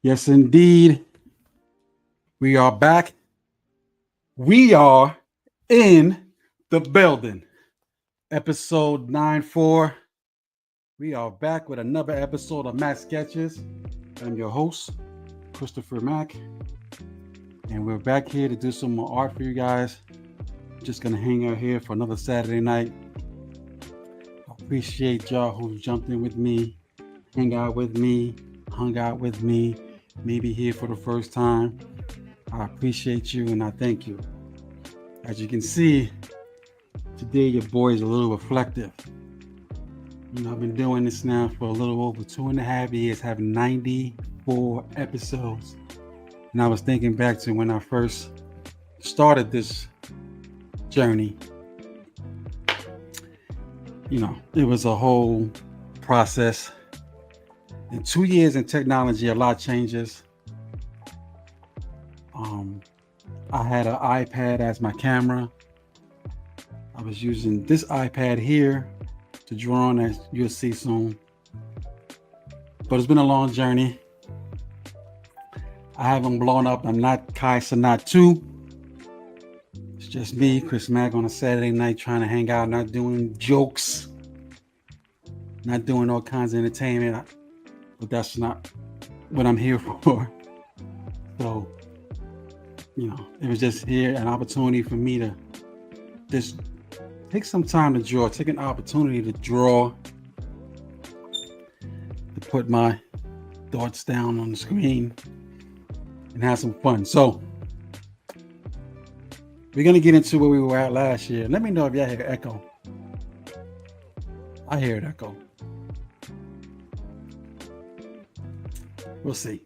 Yes, indeed. We are back. We are in the building. Episode 94. We are back with another episode of Mack Sketches. I'm your host, Christopher Mack. And we're back here to do some more art for you guys. Just going to hang out here for another Saturday night. I appreciate y'all who jumped in with me, hung out with me, maybe here for the first time. I appreciate you and I thank you. As you can see, today your boy is a little reflective. I've been doing this now for a little over 2.5 years, having 94 episodes. And I was thinking back to when I first started this journey. It was a whole process. In 2 years in technology, a lot changes. I had an iPad as my camera. I was using this iPad here to draw on, as you'll see soon. But it's been a long journey. I haven't blown up. I'm not Kai Sanat 2. It's just me, Chris Mack, on a Saturday night trying to hang out, not doing jokes, not doing all kinds of entertainment. But that's not what I'm here for. So, it was just here an opportunity for me to just take some time to draw, take an opportunity to draw, to put my thoughts down on the screen and have some fun. So, we're going to get into where we were at last year. Let me know if y'all hear echo. I hear it echo. We'll see.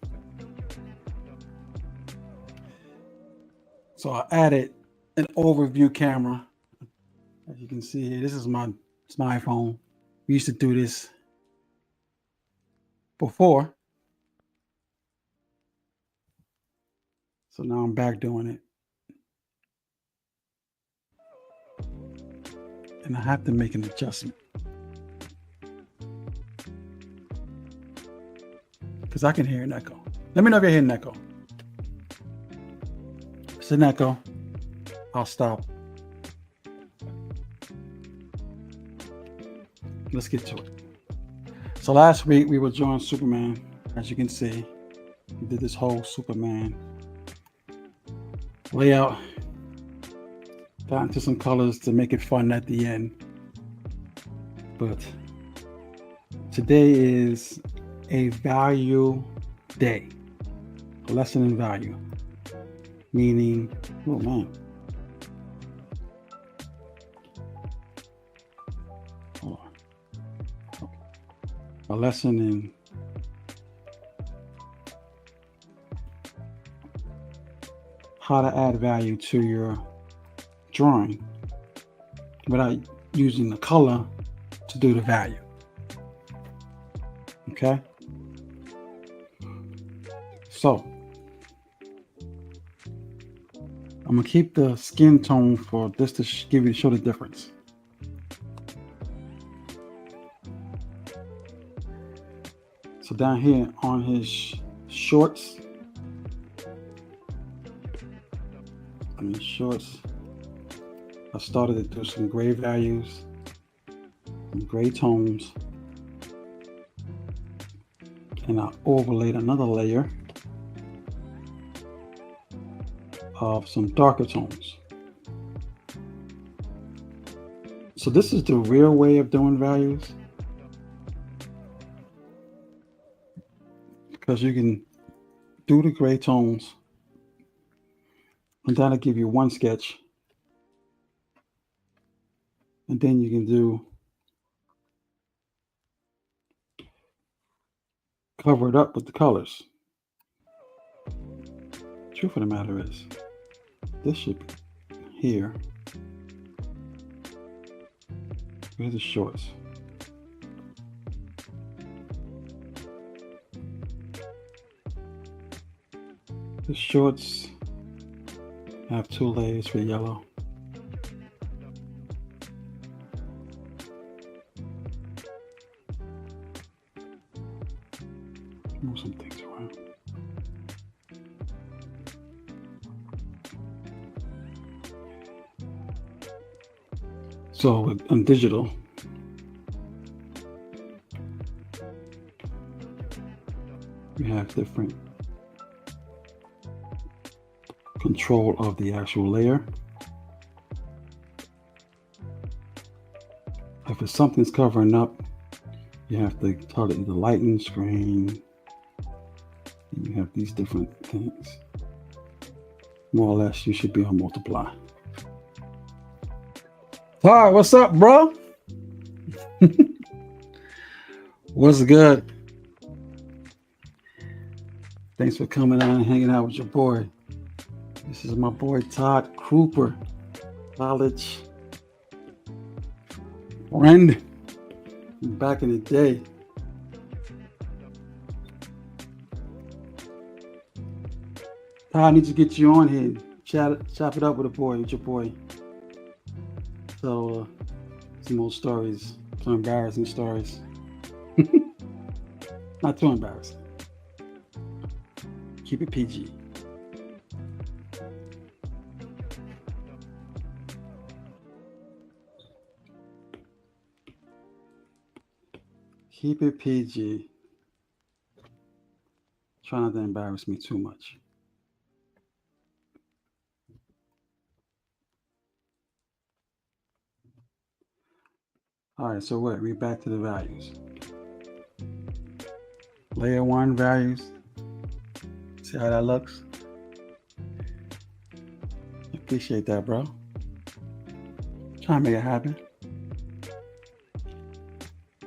So I added an overview camera. As you can see here, this is my iPhone. We used to do this before. So now I'm back doing it. And I have to make an adjustment. Because I can hear an echo. Let me know if you hear an echo. If it's an echo, I'll stop. Let's get to it. So last week we were drawing Superman. As you can see, we did this whole Superman layout. Got into some colors to make it fun at the end. But today is a value day, a lesson in value, meaning, oh man, hold on. Okay. A lesson in how to add value to your drawing without using the color to do the value. Okay? So, I'm gonna keep the skin tone for this to show the difference. So down here on his shorts, I started to do some gray values, some gray tones, and I overlaid another layer of some darker tones. So this is the real way of doing values, because you can do the gray tones and that'll give you one sketch, and then you can cover it up with the colors. Truth of the matter is, this should be here. Here's the shorts. The shorts have 2 layers for yellow. Move some things around. So on digital, we have different control of the actual layer. If it's something's covering up, you have to tell it the lighting screen. You have these different things. More or less, you should be on multiply. Hi, what's up, bro? What's good? Thanks for coming out and hanging out with your boy. This is my boy Todd Cooper, college friend back in the day. Todd, I need to get you on here. Chop it up with your boy. So, some old stories, some embarrassing stories. Not too embarrassing. Keep it PG. Keep it PG. Try not to embarrass me too much. All right, so we're back to the values. Layer 1 values. See how that looks? Appreciate that, bro. Trying to make it happen.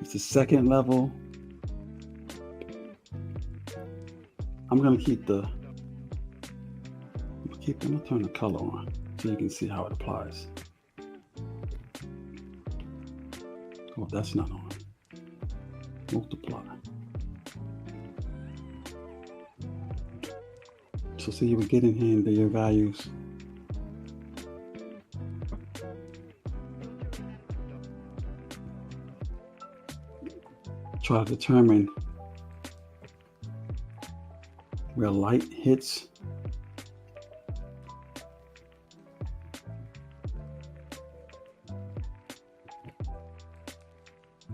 It's the second level. I'm gonna turn the color on so you can see how it applies. Oh, that's not on. Multiply. So see, you would get in here into your values. Try to determine where light hits.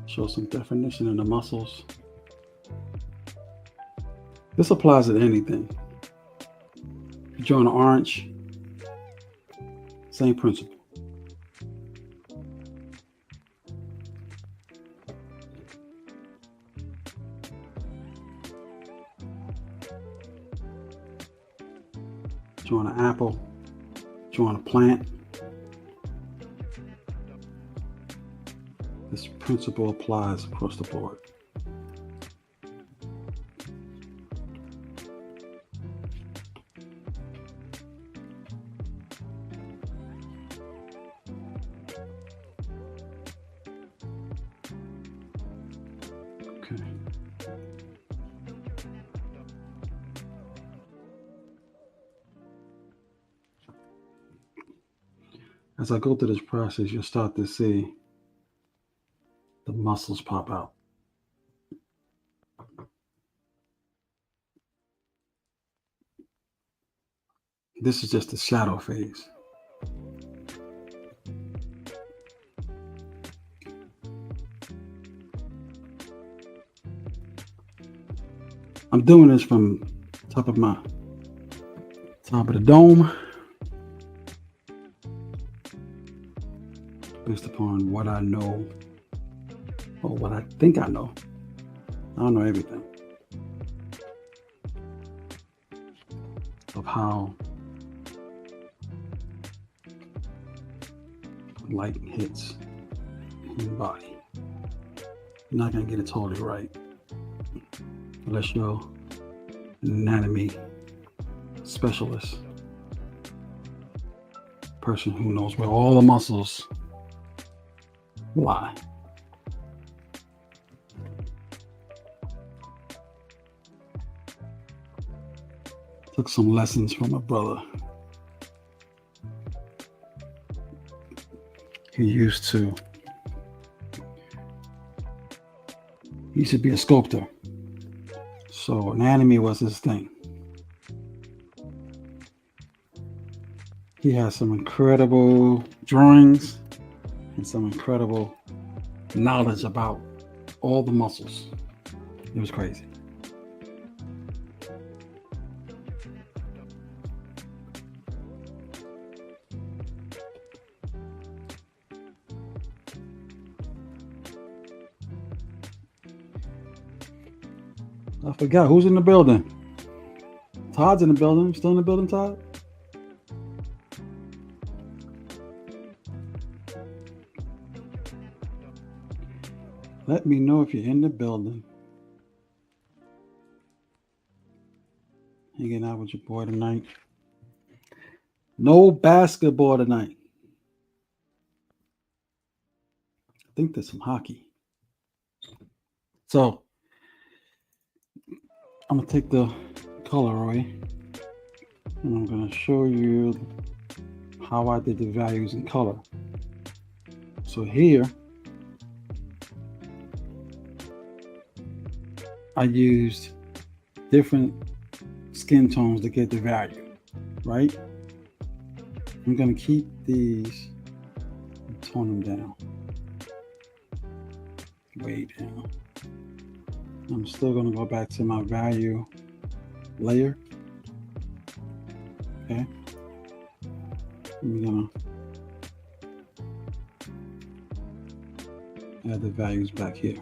Show some definition in the muscles. This applies to anything. If you draw an orange, same principle. Drawing an apple, drawing a plant. This principle applies across the board. Okay. As I go through this process, you'll start to see the muscles pop out. This is just the shadow phase. I'm doing this from top of the dome, based upon what I know, or what I think I know. I don't know everything of how light hits in your body. You're not gonna get it totally right unless you're an anatomy specialist, person who knows where all the muscles lie. Took some lessons from a brother. He used to be a sculptor. So anatomy was his thing. He has some incredible drawings and some incredible knowledge about all the muscles. It was crazy. I forgot who's in the building. Todd's in the building. Still in the building, Todd? Let me know if you're in the building. Hanging out with your boy tonight. No basketball tonight. I think there's some hockey. So I'm gonna take the color away and I'm gonna show you how I did the values in color. So here I used different skin tones to get the value, right? I'm gonna keep these and tone them down, way down. I'm still gonna go back to my value layer, okay? I'm gonna add the values back here.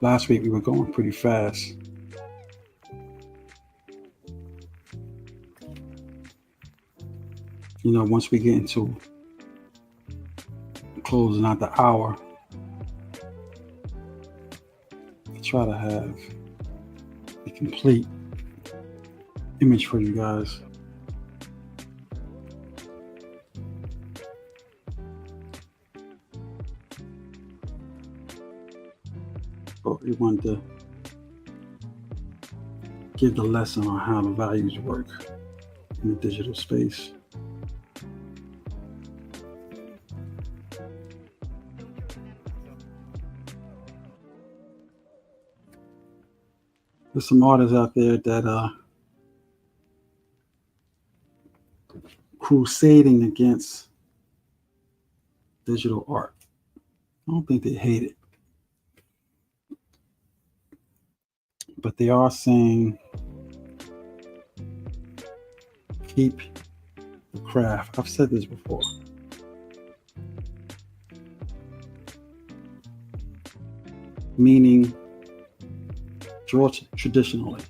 Last week we were going pretty fast. You know, once we get into closing out the hour, I try to have a complete image for you guys. But we want to give the lesson on how the values work in the digital space. There's some artists out there that are crusading against digital art. I don't think they hate it, but they are saying keep the craft. I've said this before. Meaning draw traditionally.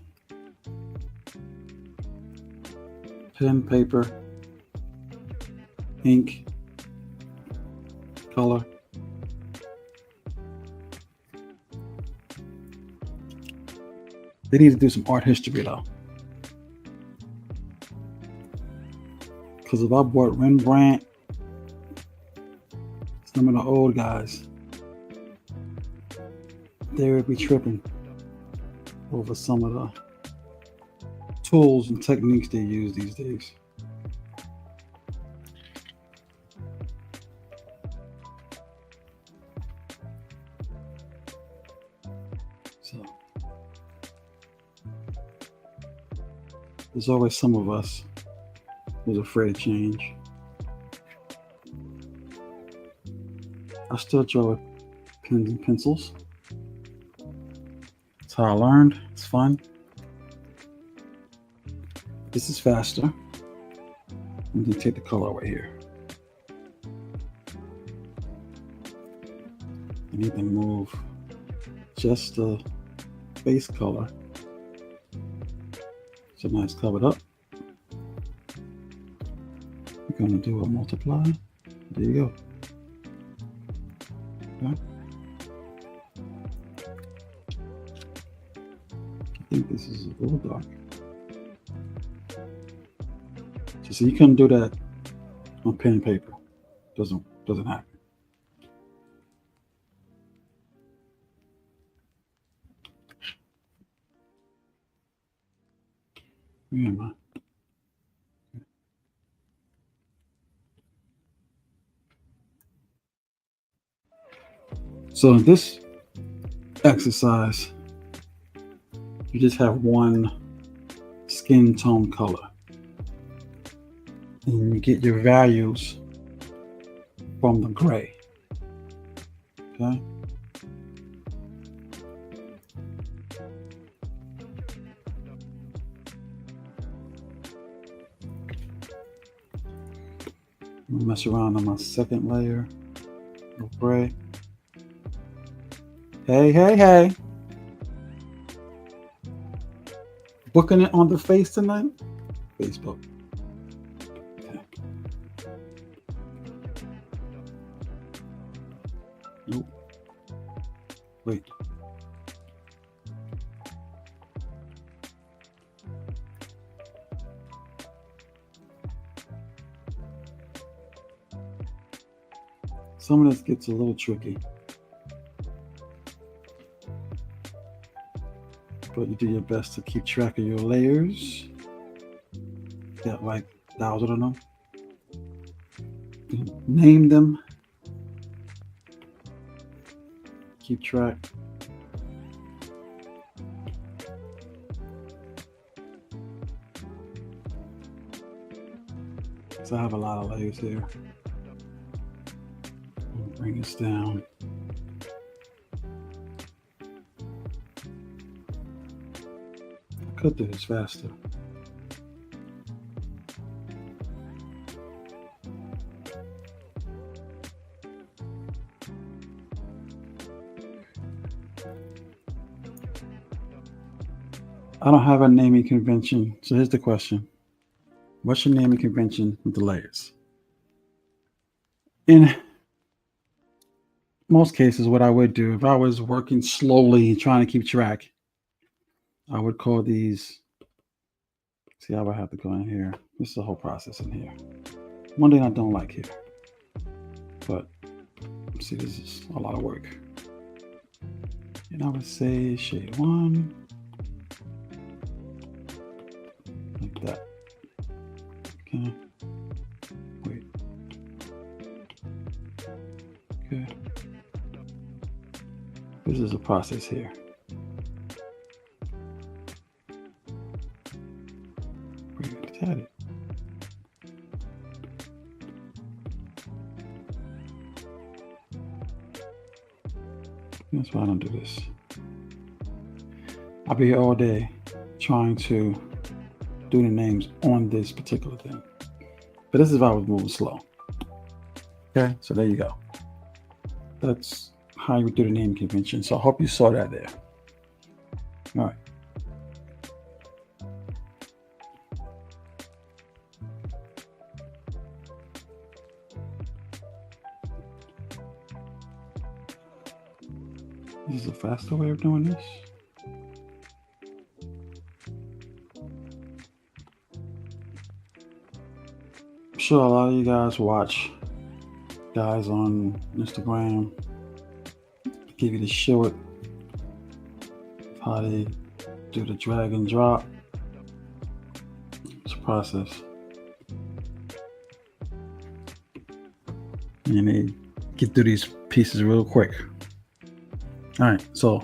Pen, paper, ink, color. They need to do some art history though. Because if I bought Rembrandt, some of the old guys, they would be tripping over some of the tools and techniques they use these days. So there's always some of us who's afraid of change. I still draw with pens and pencils. That's how I learned. It's fun. This is faster. I'm going to take the color away here. I need to move just the base color. So now it's covered up. We're going to do a multiply. There you go. Okay. I think this is a little dark. So you couldn't do that on pen and paper. Doesn't happen. Where am I? So in this exercise, you just have one skin tone color. And you get your values from the gray. Okay? I'm gonna mess around on my second layer of gray. Hey, hey, hey. Booking it on the face tonight? Facebook. Okay. Nope. Wait. Some of this gets a little tricky. But you do your best to keep track of your layers. Got like 1,000 of them. Name them. Keep track. So I have a lot of layers here. Bring this down. I could do this faster. I don't have a naming convention. So here's the question. What's your naming convention with the layers? In most cases, what I would do, if I was working slowly, trying to keep track, I would call these, see how I have to go in here. This is the whole process in here. One thing I don't like here, but see, this is a lot of work. And I would say shade 1, like that. Okay, wait. Okay. This is a process here. At it. That's why I don't do this. I'll be here all day trying to do the names on this particular thing. But this is if I was moving slow. Okay, so there you go. That's how you would do the name convention. So I hope you saw that there. All right. This is a faster way of doing this. I'm sure a lot of you guys watch guys on Instagram give you the short how they do the drag and drop. It's a process. And they get through these pieces real quick. All right, so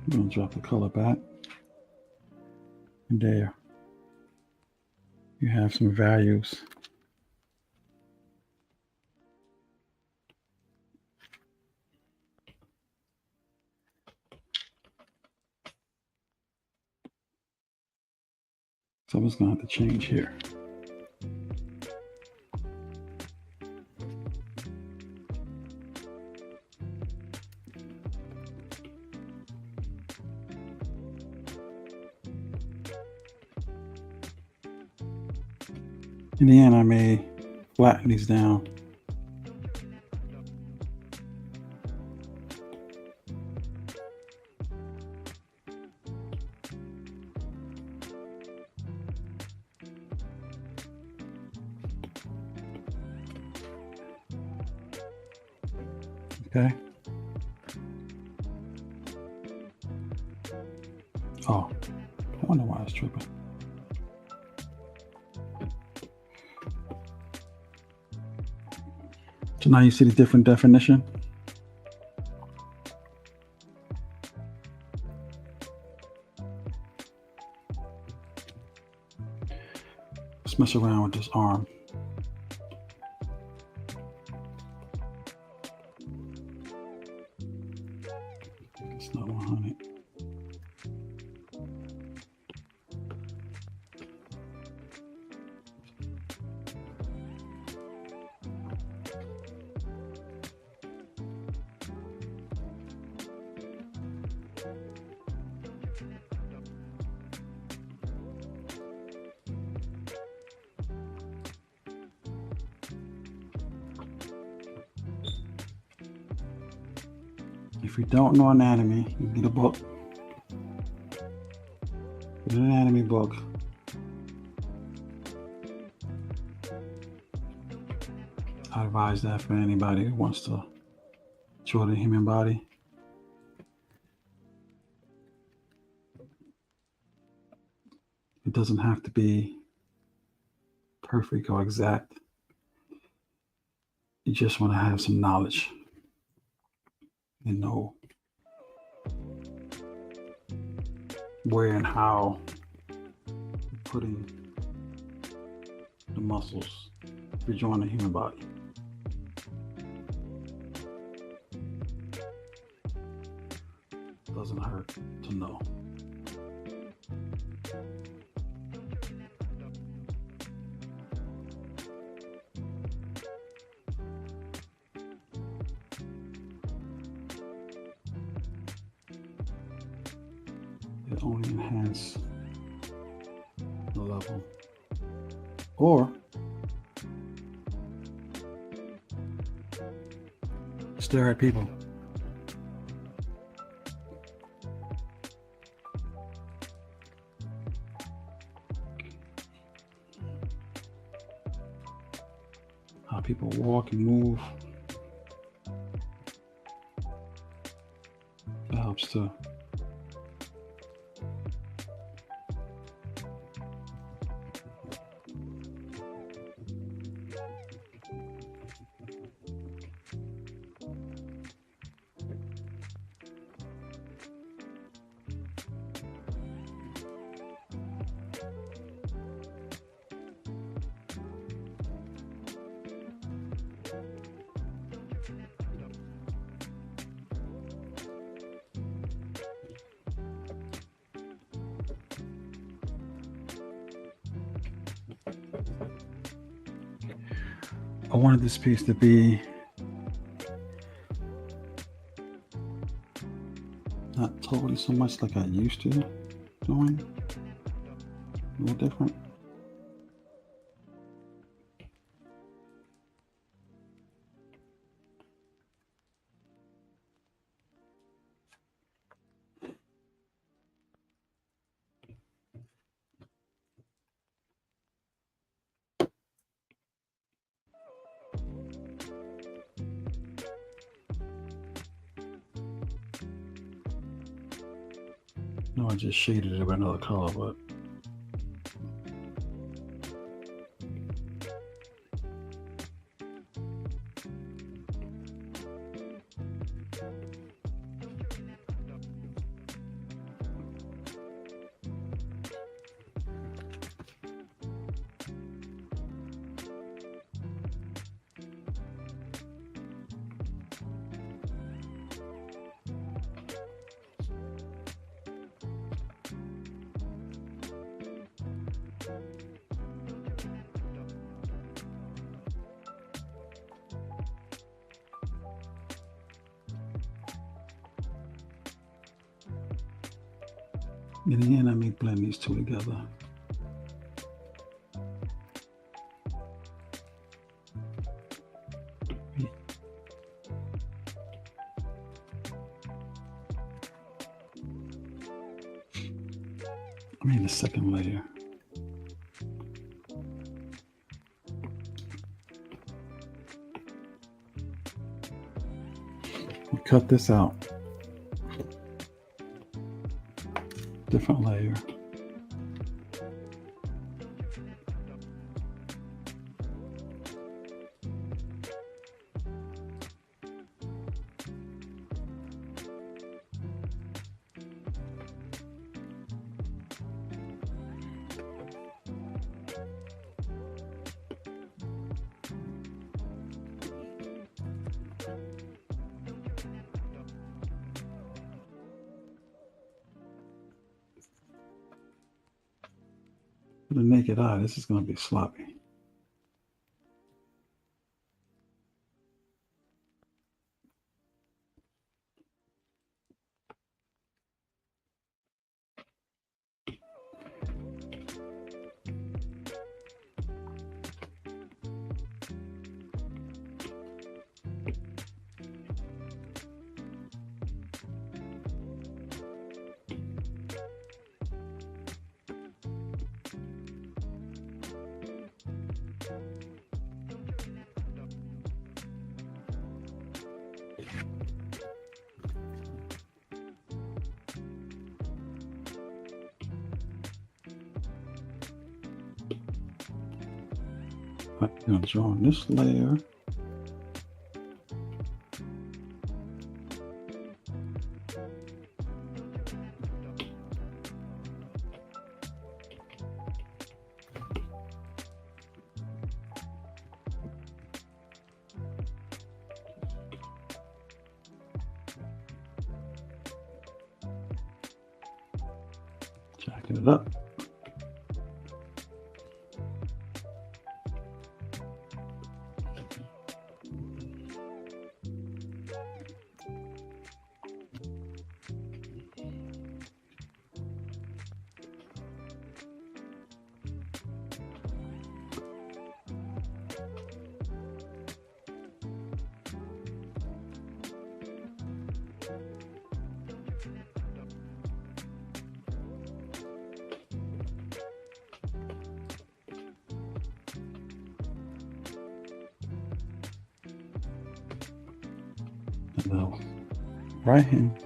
I'm gonna drop the color back. And there you have some values. So I'm just gonna have to change here. In the end, I may flatten these down. Okay. Oh, I wonder why it's tripping. So now you see the different definition. Let's mess around with this arm. It's not 100. If you don't know anatomy, you get a book. Get an anatomy book. I advise that for anybody who wants to draw the human body. It doesn't have to be perfect or exact. You just want to have some knowledge and know where and how putting the muscles if you're drawing the human body. Doesn't hurt to know. It only enhance the level, or stare at people. How people walk and move. That helps too. I wanted this piece to be not totally so much like I used to doing, a little different. No, I just shaded it with another color, but in the end, I may blend these two together. I mean, the second layer. cut this out. Different layer. For the naked eye, this is going to be sloppy. I'm going to draw on this layer. Jacking it up.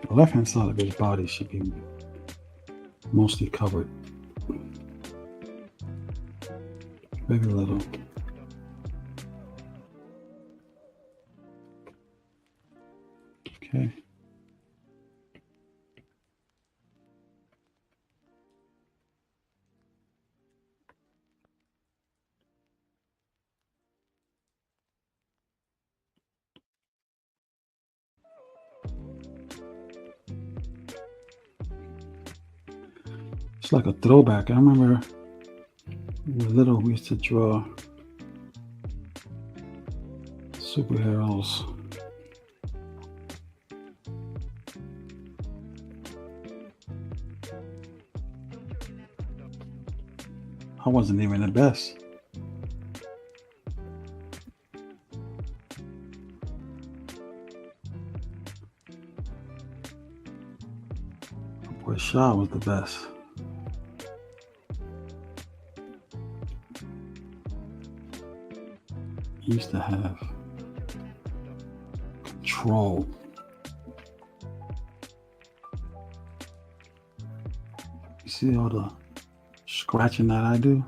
The left hand side of his body should be mostly covered. Maybe a little. Okay. It's like a throwback. I remember when we were little, we used to draw superheroes. I wasn't even the best. Boy, Shaw was the best. He used to have control. You see all the scratching that I do?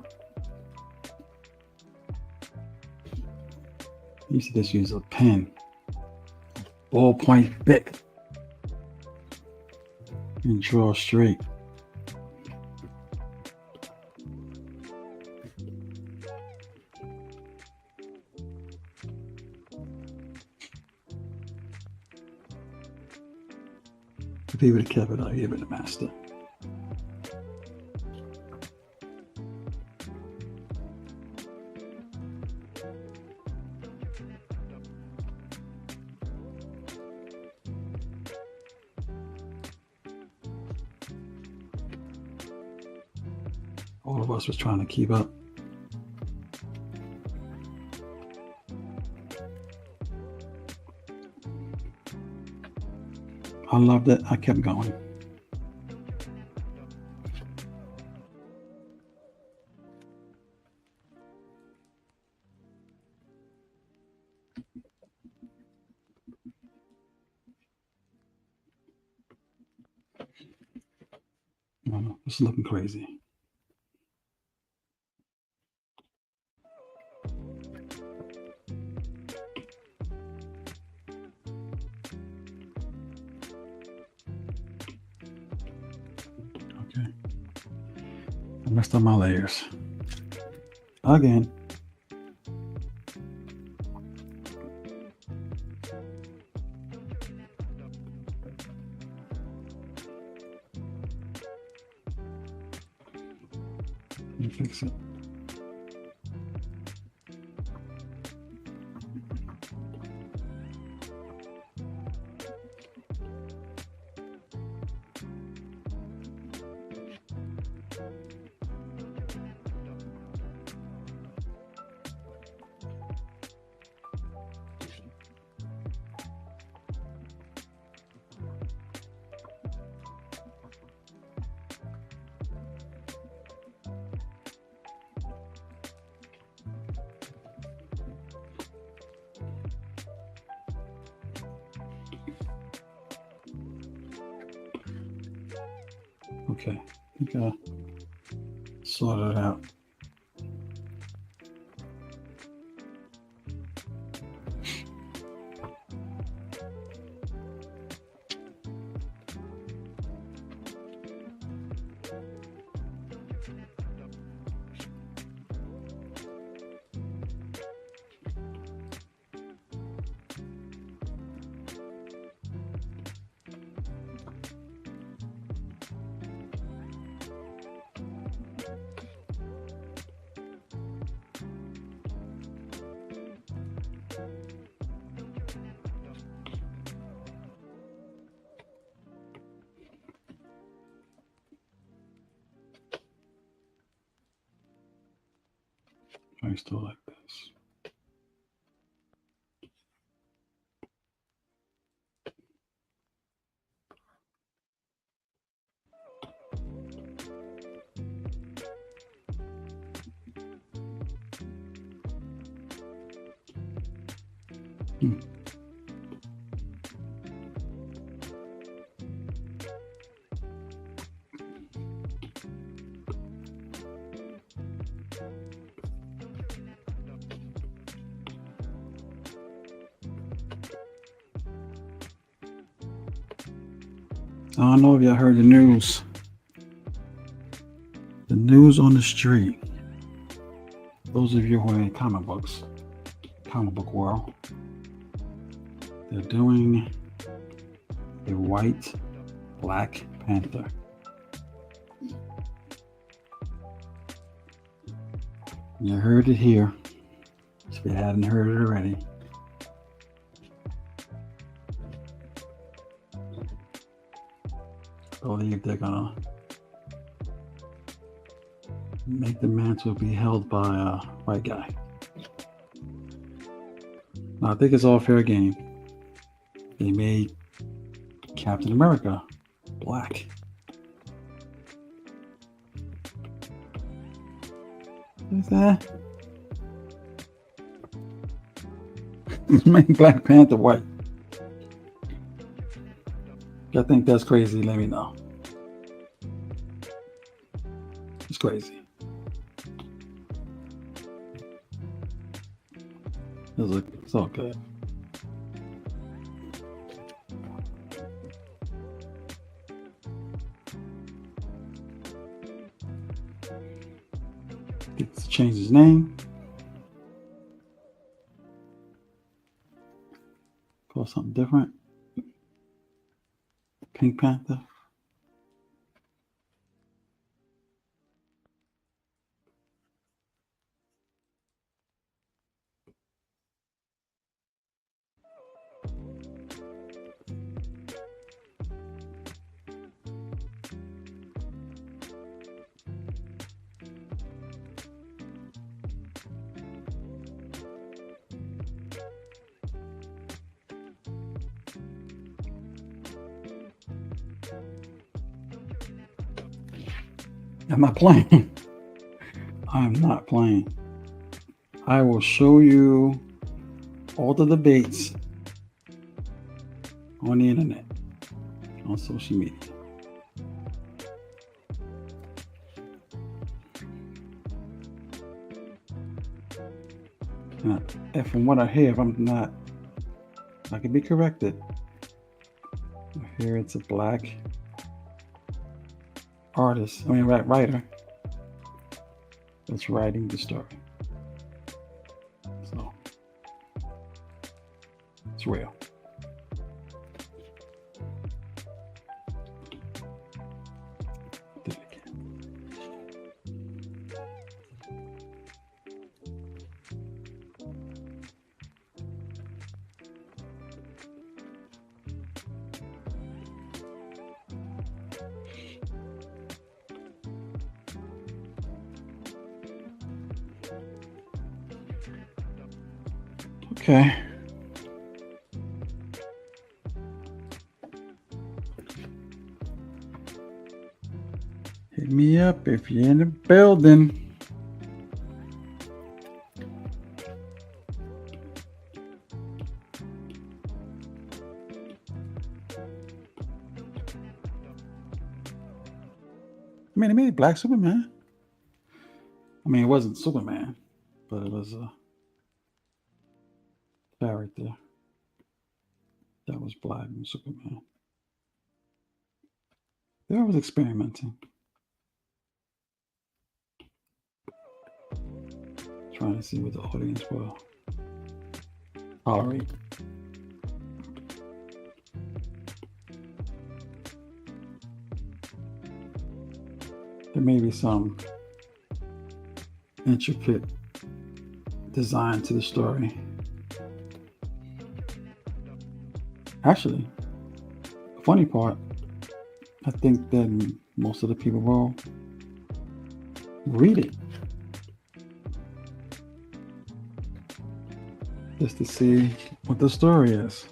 I used to just use a pen, ballpoint thick, and draw straight. If he would have kept it, I'd give it a master. All of us was trying to keep up. I loved it. I kept going. normal. This is looking crazy. Okay. I messed up my layers. Again. Let me fix it. Okay, I think I sorted it out. I still like this. I don't know if y'all heard the news. The news on the street. Those of you who are in comic books, comic book world, they're doing a white Black Panther. You heard it here, if you hadn't heard it already. I believe they're gonna make the mantle be held by a white guy. Now, I think it's all fair game. They made Captain America black. What's that? Make Black Panther white. If y'all think that's crazy, let me know. It's crazy. It's all good. Gets to change his name. Call something different. Pink Panther. I'm not playing. I'm not playing. I will show you all the debates on the internet, on social media. And from what I hear, if I'm not, I can be corrected. I hear it's a black artist, writer, that's writing the story. So it's real. Okay. Hit me up if you're in the building. I mean, they made Black Superman. I mean, it wasn't Superman, but it was a character that was black in Superman. They was experimenting. Trying to see what the audience will tolerate. There may be some intricate design to the story. Actually, the funny part, I think that most of the people will read it just to see what the story is.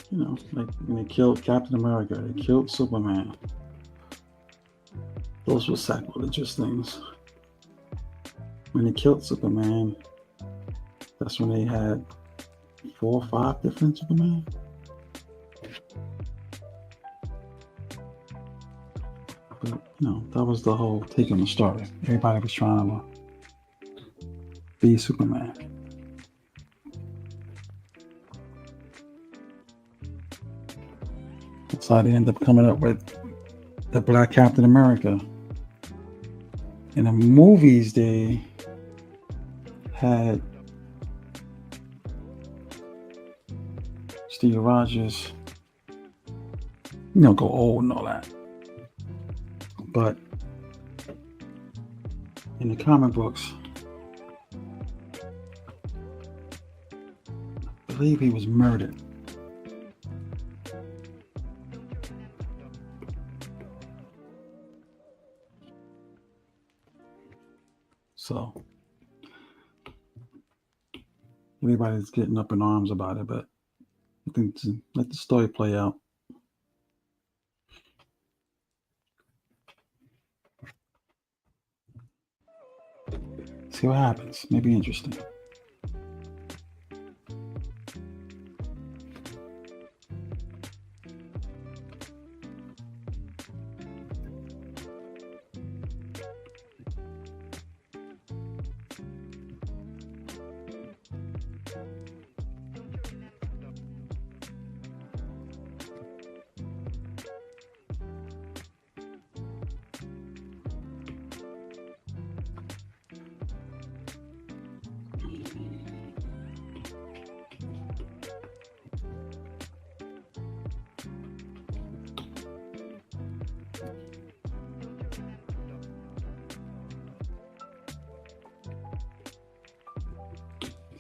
You know, like when they killed Captain America, they killed Superman. Those were sacrilegious things. When they killed Superman, that's when they had 4 or 5 different Superman. But, you know, that was the whole take on the story. Everybody was trying to be Superman. That's how they ended up coming up with the Black Captain America. In the movies, they had Steve Rogers, you know, go old and all that. But in the comic books, I believe he was murdered. So everybody's getting up in arms about it, but I think to let the story play out. See what happens. Maybe interesting.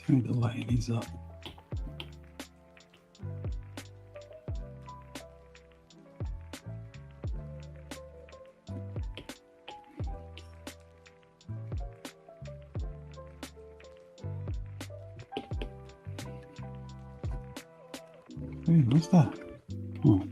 I need to lighten these up. Hey, what's that? Oh.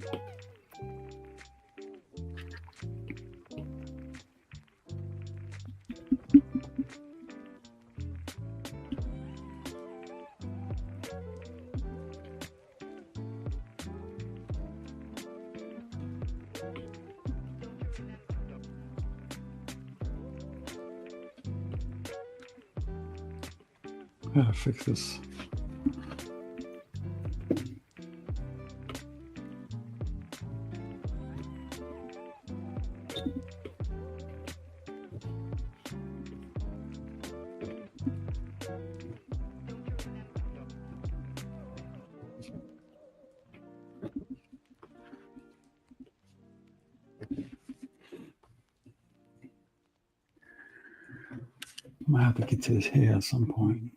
Gotta fix this. I'm gonna have to get to his hair at some point.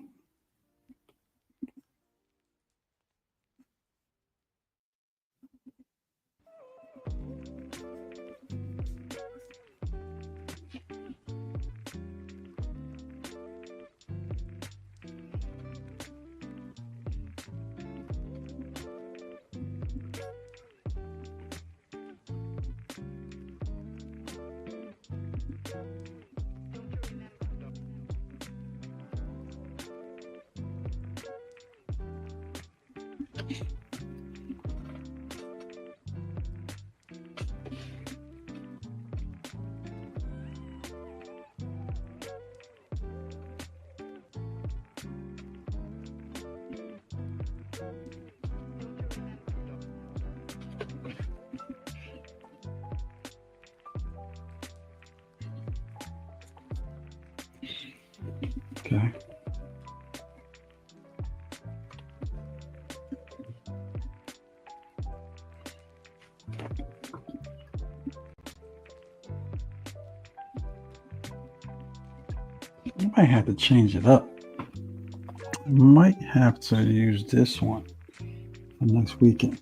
Okay. I might have to change it up. I might have to use this one for next weekend.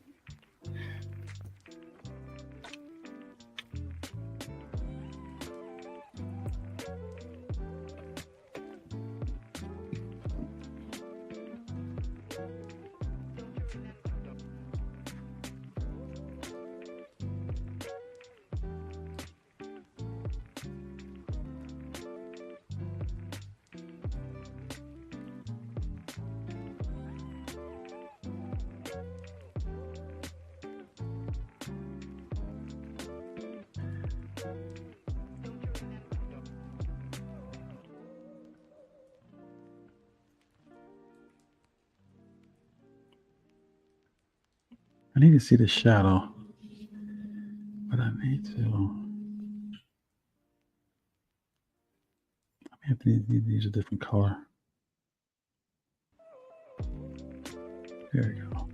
I need to see the shadow, but I need to. I have to use a different color. There we go.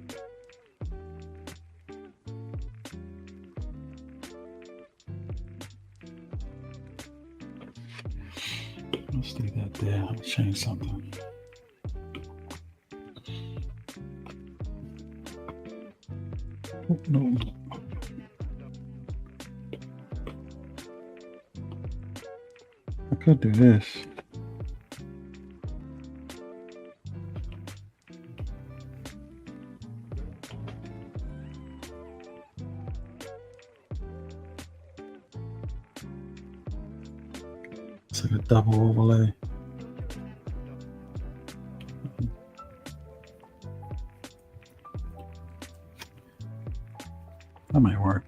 Let's do that there. I'll change something. Oh, no. I could do this. It's like a double overlay. That might work.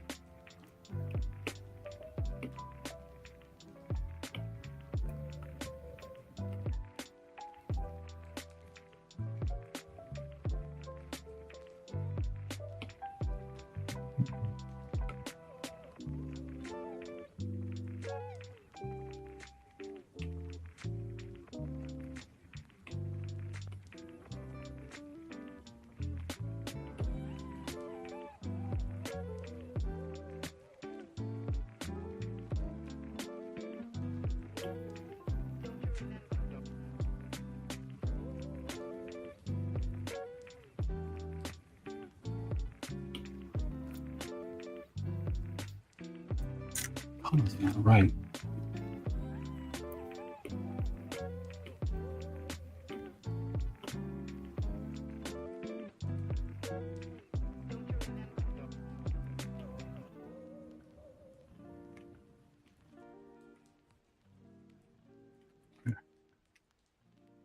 Color's not right.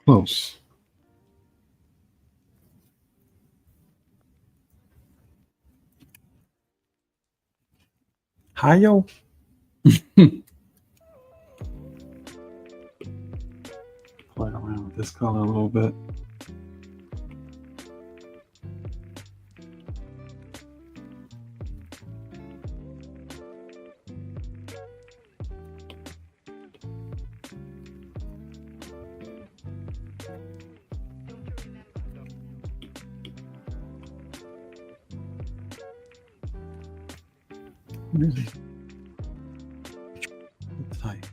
Close. Hi, yo. Play around with this color a little bit. What is it? Tight.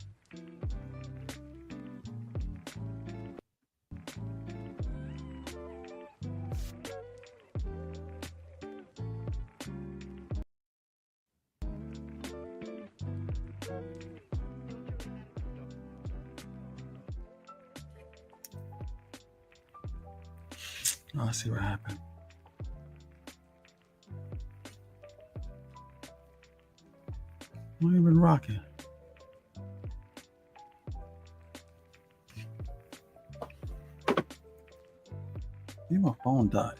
Oh, I see what happened. Not even rocking. Maybe my phone died.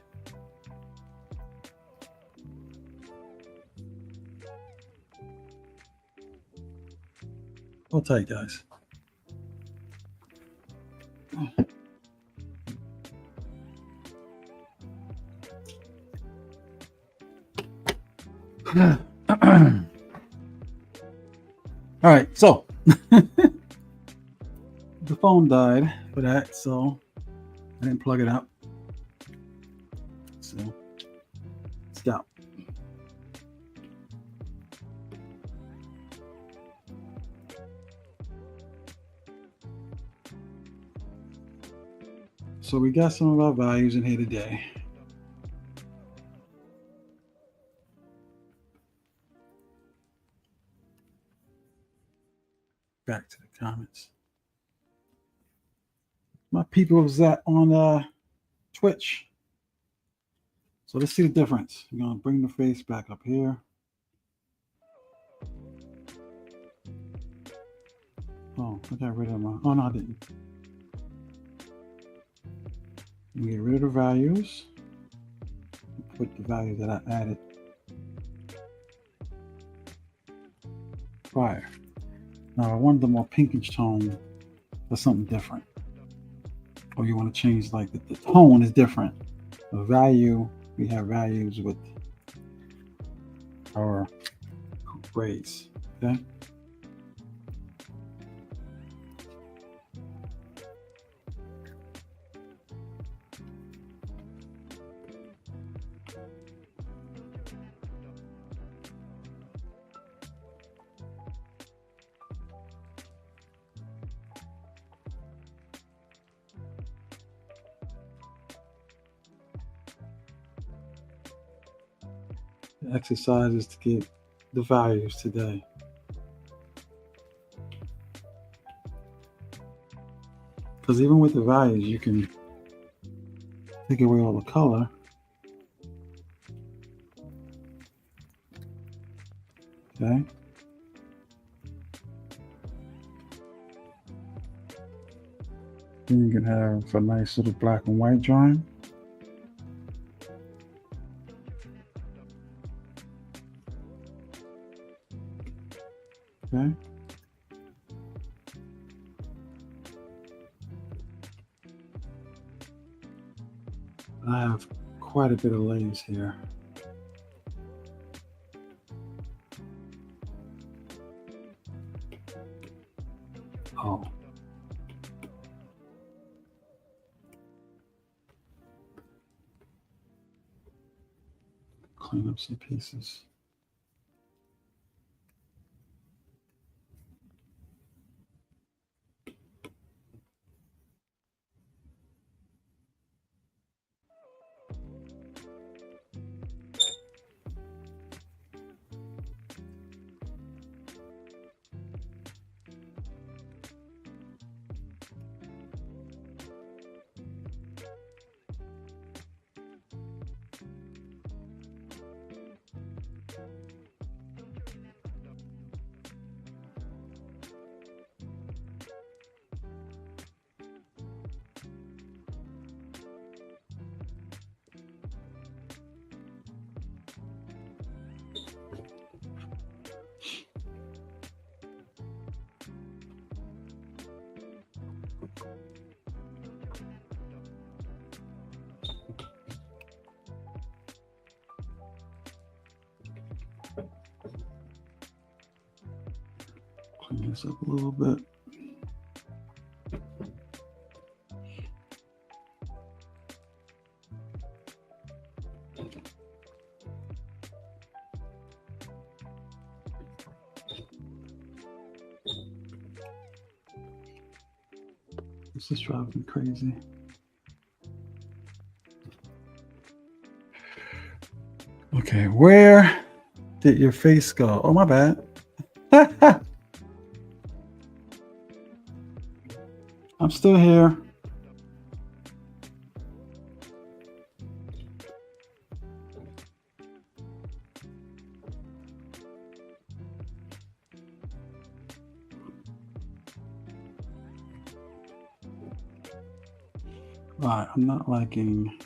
Hold tight, guys. All right, so the phone died for that, so I didn't plug it up. So stop. So we got some of our values in here today. Back to the comments. My people was that on Twitch. So let's see the difference. We're gonna bring the face back up here. Oh, I got rid of my. Oh no, I didn't. We get rid of the values. Put the values that I added prior. Now I wanted the more pinkish tone for something different. Or you want to change like the tone is different. The value, we have values with our grays. Okay. The exercise is to get the values today. Because even with the values, you can take away all the color. Okay. Then you can have a nice little black and white drawing. Okay. I have quite a bit of layers here. Oh. Clean up some pieces. Clean this up a little bit. This is driving me crazy. Okay, where did your face go? Oh, my bad. I'm still here. Right, I'm not liking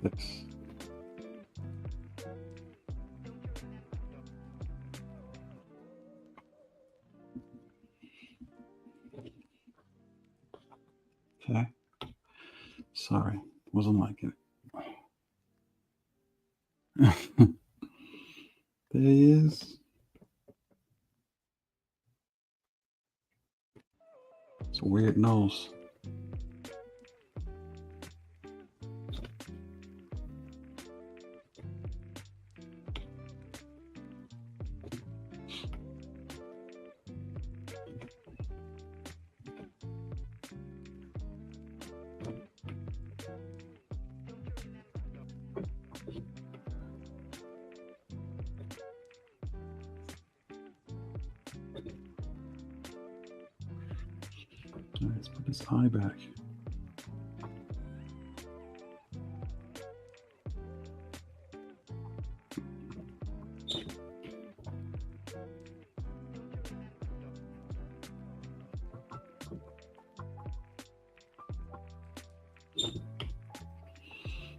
this. Okay. Sorry, wasn't liking it. There he is. It's a weird nose. Let's put this eye back.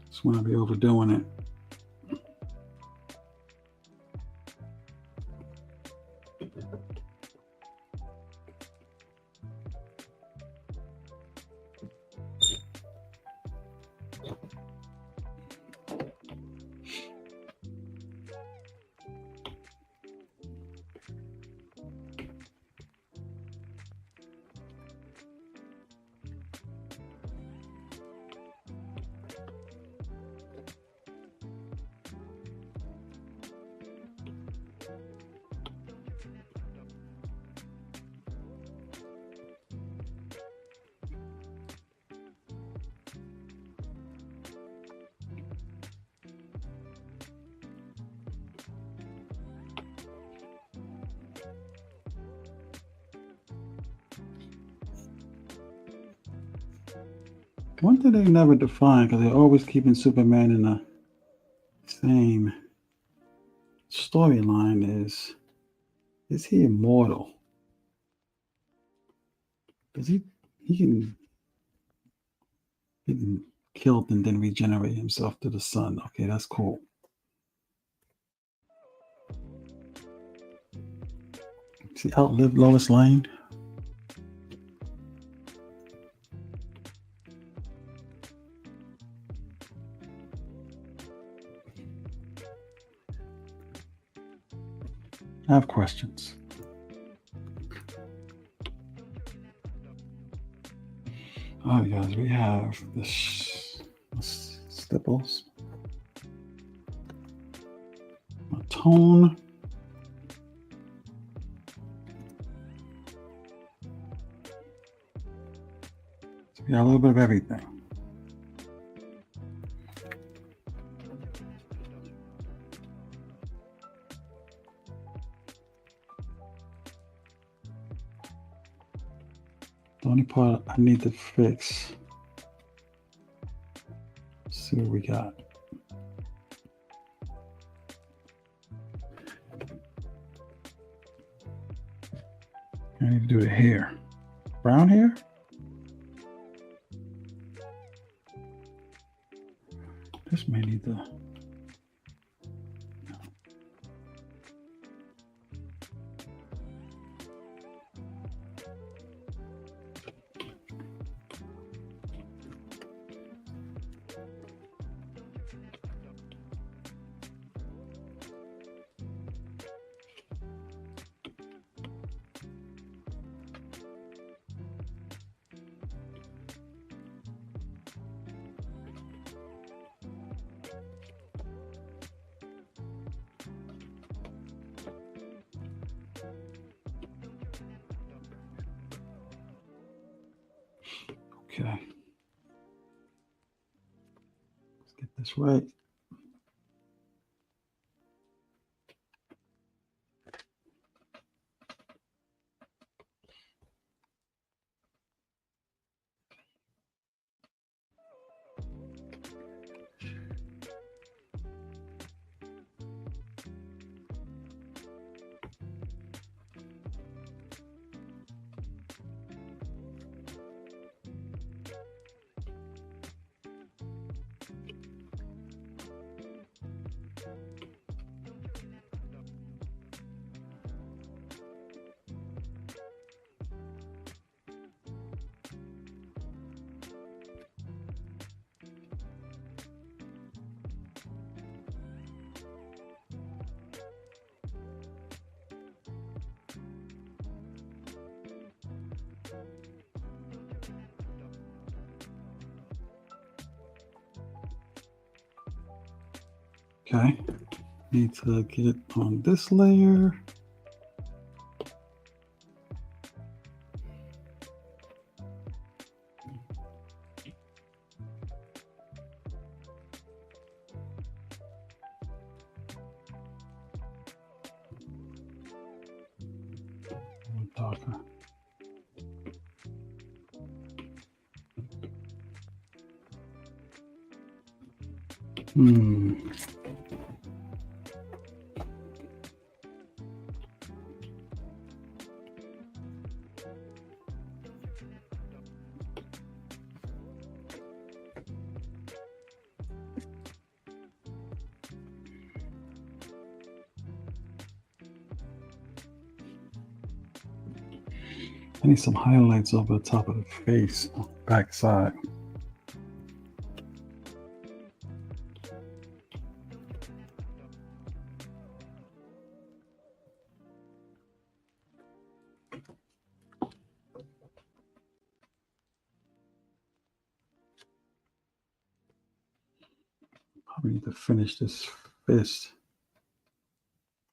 Just want to be overdoing it. One thing they never define, because they're always keeping Superman in the same storyline, is he immortal? Because he can killed and then regenerate himself to the sun. Okay, that's cool. See, outlived Lois Lane. I have questions. All right, guys, we have the stipples, a tone, so we got a little bit of everything. The only part I need to fix, see what we got. I need to do the hair. Brown hair? This may need the... Okay. Let's get this right. Okay, need to get it on this layer. Darker. I need some highlights over the top of the face, back side. Probably need to finish this fist.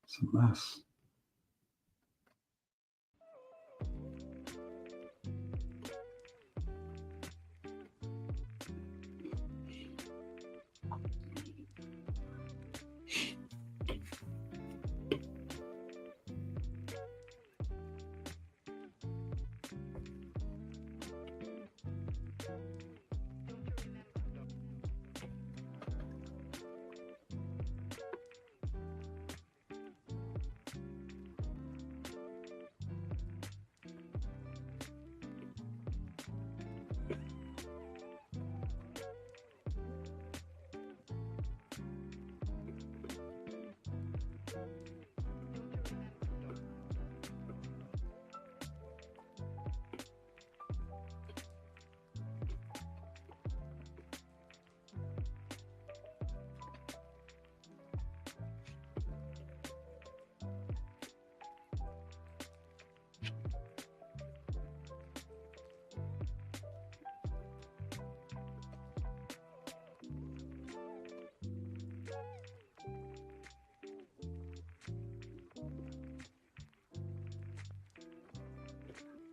It's a mess.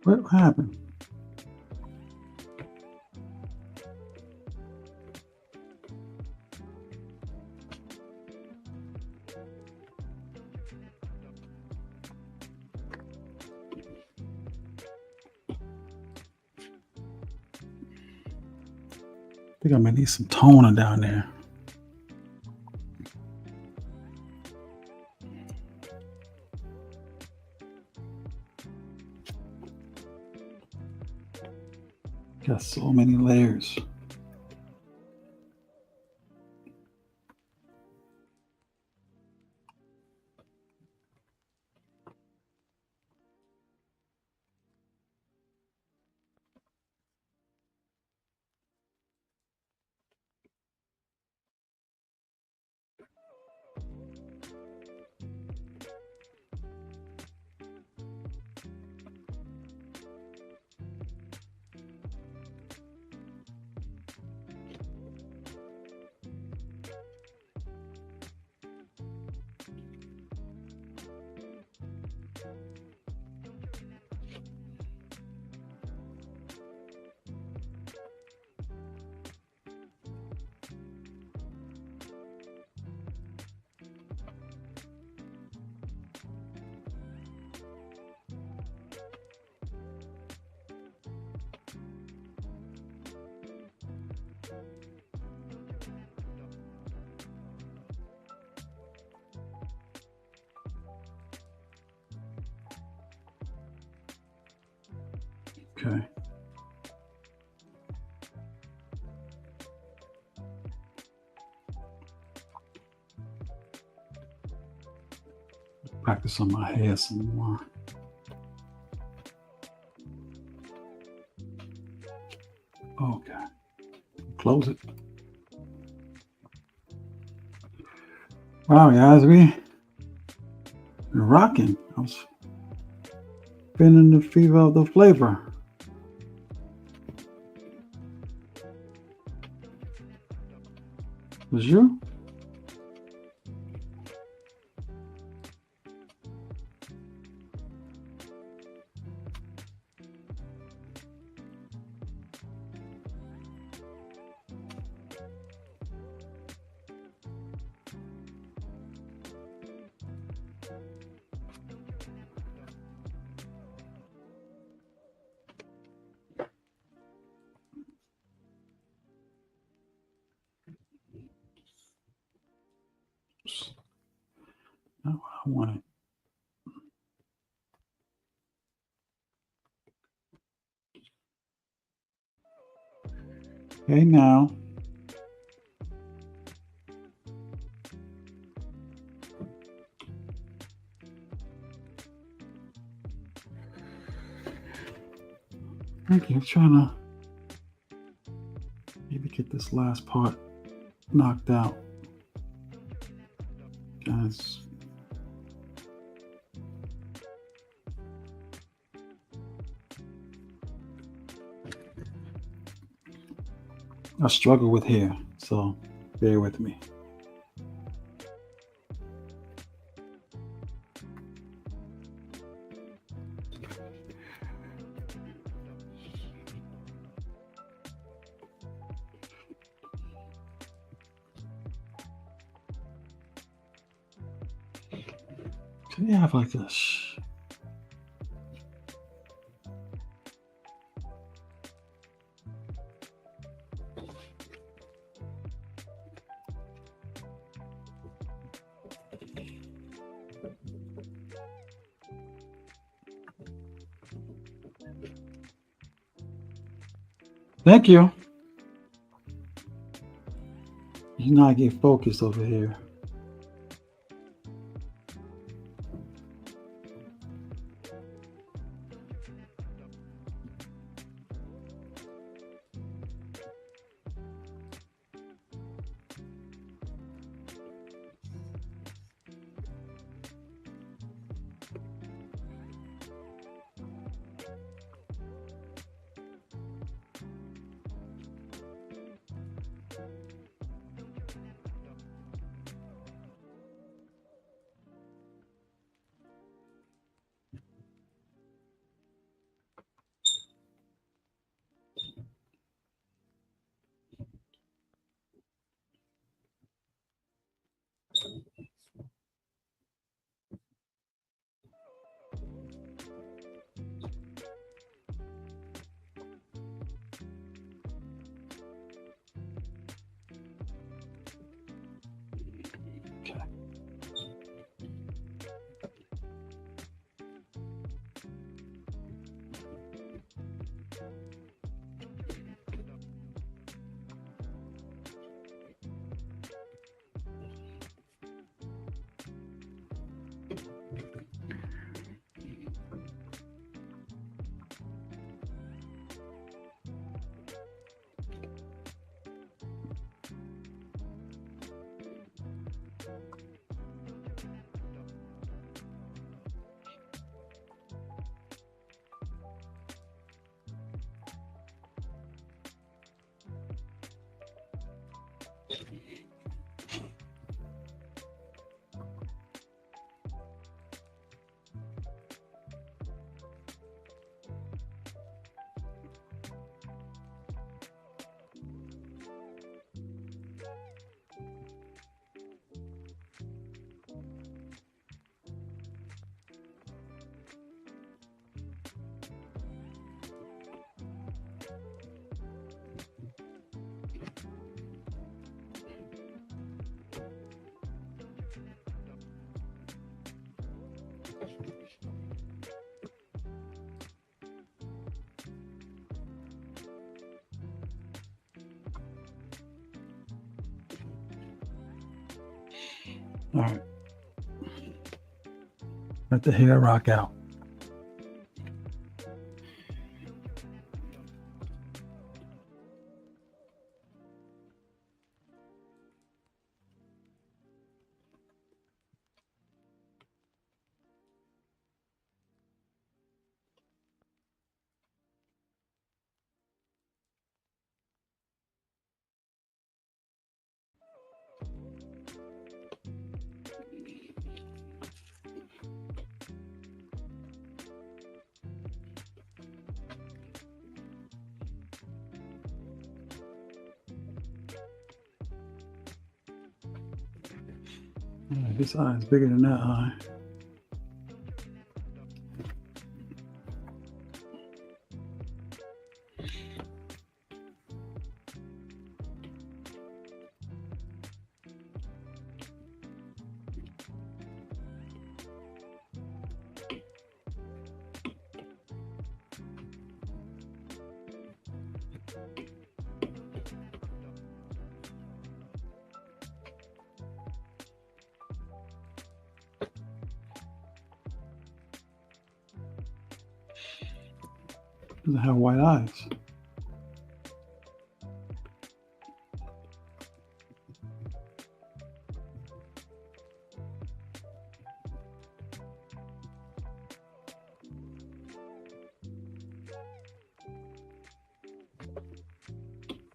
What happened? I think I might need some toner down there. Got so many layers. Okay. Practice on my hair some more. Okay. Close it. Wow, guys, we're rocking. I was feeling the fever of the flavor. Was you? Not what I wanted. Okay, now. Thank you. I'm trying to maybe get this last part knocked out. Guys. I struggle with hair, so bear with me. So you have like this. Thank you. You know I get focused over here. All right. Let the hair rock out. All right, this eye is bigger than that eye. Doesn't have white eyes.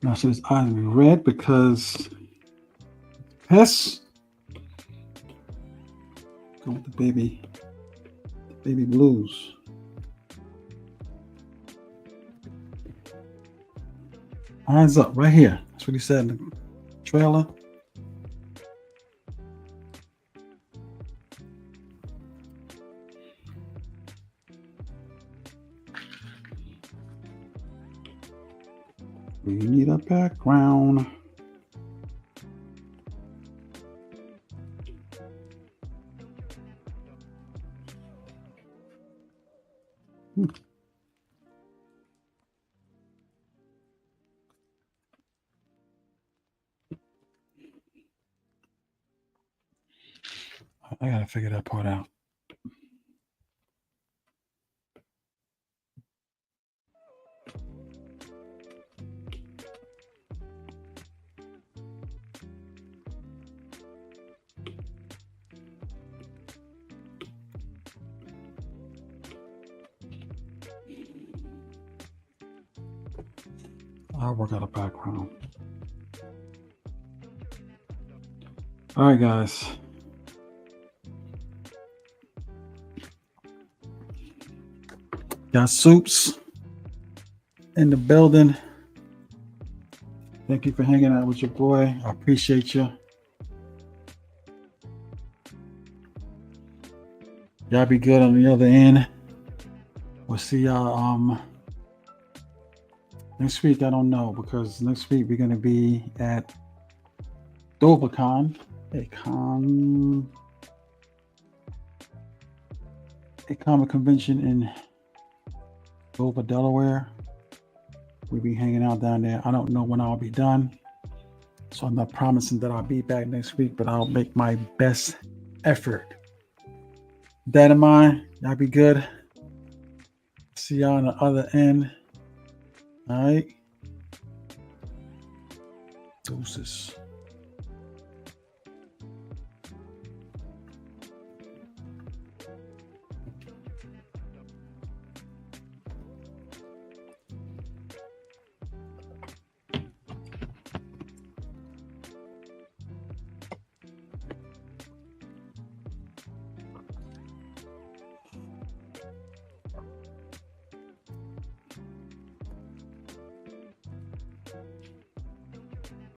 Now, so his eyes are red because pests. Go with the baby blues. Eyes up right here. That's what he said in the trailer. We need a background. I gotta figure that part out. I'll work out a background. All right, guys. Got Soups in the building. Thank you for hanging out with your boy. I appreciate you. Y'all be good on the other end. We'll see y'all next week. I don't know, because next week we're gonna be at DoverCon, a comic convention in Dover, Delaware. We'll be hanging out down there. I don't know when I'll be done, so I'm not promising that I'll be back next week, but I'll make my best effort. With that in mind, y'all be good. See y'all on the other end. All right. Deuces.